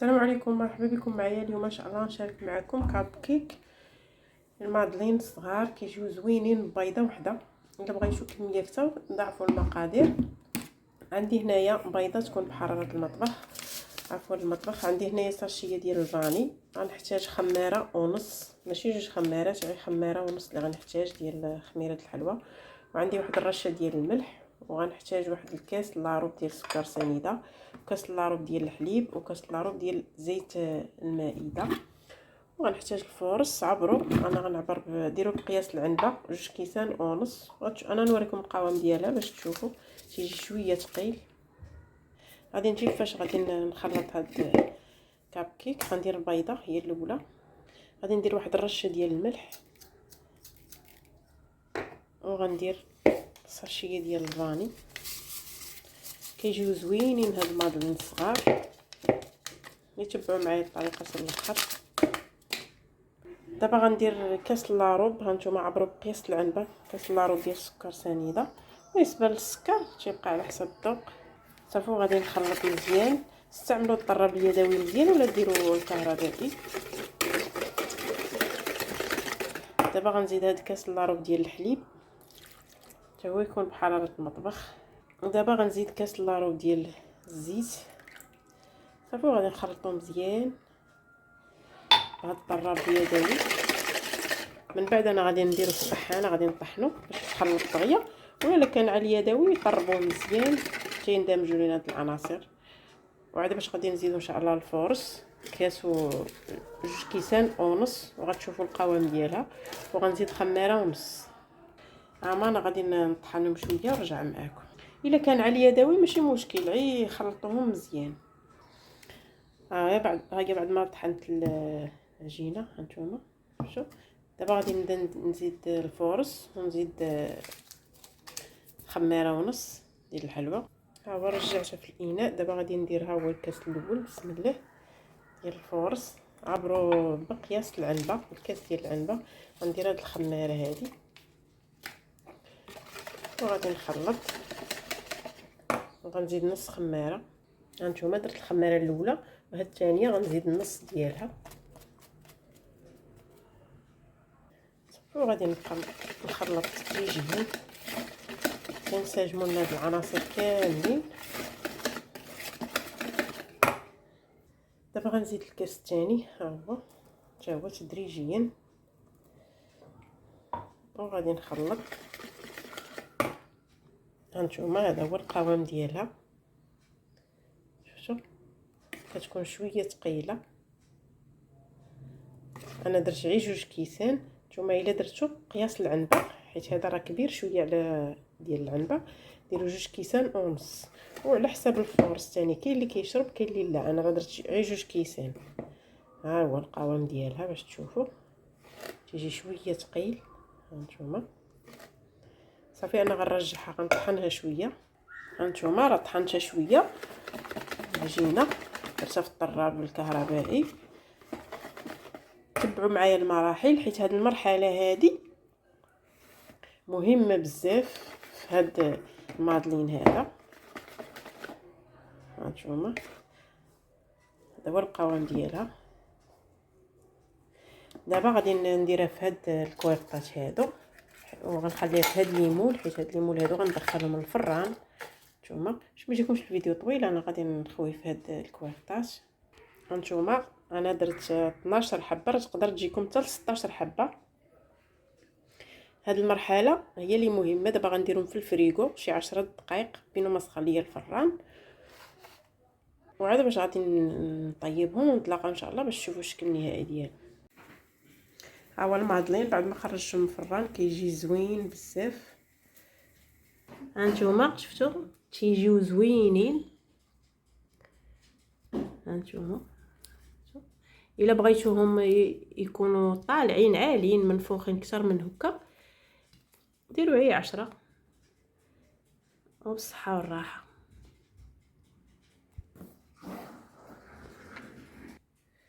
السلام عليكم، مرحبا بكم معايا. اليوم ان شاء الله نشارك معكم كاب كيك المادلين الصغار كيجيو زوينين بيضه وحده. الا بغيتو كميه كتر ضاعفوا المقادير. عندي هنايا بيضه تكون بحراره المطبخ، عفوا المطبخ. عندي هنايا ساشيه ديال الفاني. غنحتاج خماره ونص، ماشي جوج خمارات، غير خماره ونص اللي غنحتاج ديال خميره الحلوى. وعندي واحد الرشه ديال الملح، وغنحتاج واحد الكاس لاروب ديال السكر سنيده، وكاس لاروب ديال الحليب، وكاس لاروب ديال زيت المائده. وغنحتاج الفورص عبرو. انا غنعبر ديروا بقياس العنبه 2 كيسان ونص. انا نوريكم القوام ديالها باش تشوفوا. تيجي شويه ثقيل. غادي نجي فاش غادي نخلط هاد كاب كيك. غندير البيضه هي الاولى، غادي ندير واحد الرشه ديال الملح، وغندير ساشيه ديال الفاني. كيجيو زوينين هاد المادلين الصغار، يتبعوا معايا الطريقه حتى الاخر. دابا غندير كاس لاروب. هانتوما عبروا بقياس العنبه، كاس لاروب ديال السكر سنيده. بالنسبه للسكر تيبقى على حسب الذوق. صافي غادي نخلط مزيان. استعملوا الطراب اليدوي مزيان ولا ديروا الكهربائي. دابا غنزيد هاد كاس لاروب ديال الحليب حتى هو يكون بحراره المطبخ. ودابا غنزيد كاس لاروب ديال الزيت. صافي غادي نخلطو مزيان بهاد الطراب اليدوي. من بعد انا غادي ندير الصحانه، غادي نطحنو باش تخلط دغيا، ولا كان على اليدوي طربوه مزيان تيندمجوا لينا هاد العناصر. وعاد باش غادي نزيدو ان شاء الله الفورص كاس و 2 كيسان ونص، وغتشوفوا القوام ديالها. وغنزيد خماره ونص. انا غادي نطحنهم شويه ونرجع معاكم. الا كان على اليدوي ماشي مشكل، غير خلطوهم مزيان. بعد ما طحنت العجينه هانتوما شوف. دابا غادي نبدا نزيد الفورص ونزيد خماره ونص ديال الحلوى. ها هو رجعتها في الاناء. دابا غادي ندير ها هو الكاس الاول بسم الله ديال الفورص. عبروا بقياس العنبه، الكاس ديال العنبه. غندير هاد الخماره هادي وغادي نخلط. وغنزيد نص خماره. هانتوما درت الخماره الاولى، وهاد الثانيه غنزيد النص ديالها. وغادي نبقى نخلط تدريجيا كنسجموا لنا هاد العناصر كاملين. دابا غنزيد الكاس الثاني ها هو حتى هو تدريجيا، وغادي نخلط. هانتوما هذا هو القوام ديالها. شفتوا كتكون شويه ثقيله. انا درت غير 2 كيسان. نتوما الا درتو قياس العنبه، حيت هذا راه كبير شويه على ديال العنبه، ديروا 2 كيسان ونص. وعلى حساب الفورص ثاني، كاين اللي كيشرب كاين اللي لا. انا درت غير 2 كيسان. ها هو القوام ديالها باش تشوفوا. تيجي شويه ثقيل هانتوما. صافي انا غنرجعها غنطحنها شويه. هانتوما راه طحنتها شويه العجينه، درتها في الطراب الكهربائي. تبعوا معايا المراحل، حيت هاد المرحله هادي مهمه بزاف في هاد المادلين هذا. هانتوما هذا هو القوام ديالها. دابا غادي نديرها في هاد الكويطات هادو، وغنخليها في هاد الليمون، حيت هاد الليمون هادو غندخلهم للفران. نتوما باش ما يجيكمش الفيديو طويل، انا غادي نخوي في هاد الكويطات. هانتوما انا درت 12 حبه، تقدر تجيكم حتى 16 حبه. هاد المرحله هي اللي مهمه. دابا غنديرهم في الفريغو شي 10 دقائق بين ما سخن ليا الفران. وعاد باش غادي نطيبهم ونتلاقاو ان شاء الله باش تشوفوا الشكل النهائي ديالو. ها هو المادلين بعد ما خرجتهم من الفران كيجي زوين بزاف. هانتوما شفتوا تيجيو زوينين. هانتوما الا بغيتوهم يكونوا طالعين عاليين منفوخين اكثر من هكا، ديروا غير 10. وبالصحه والراحه.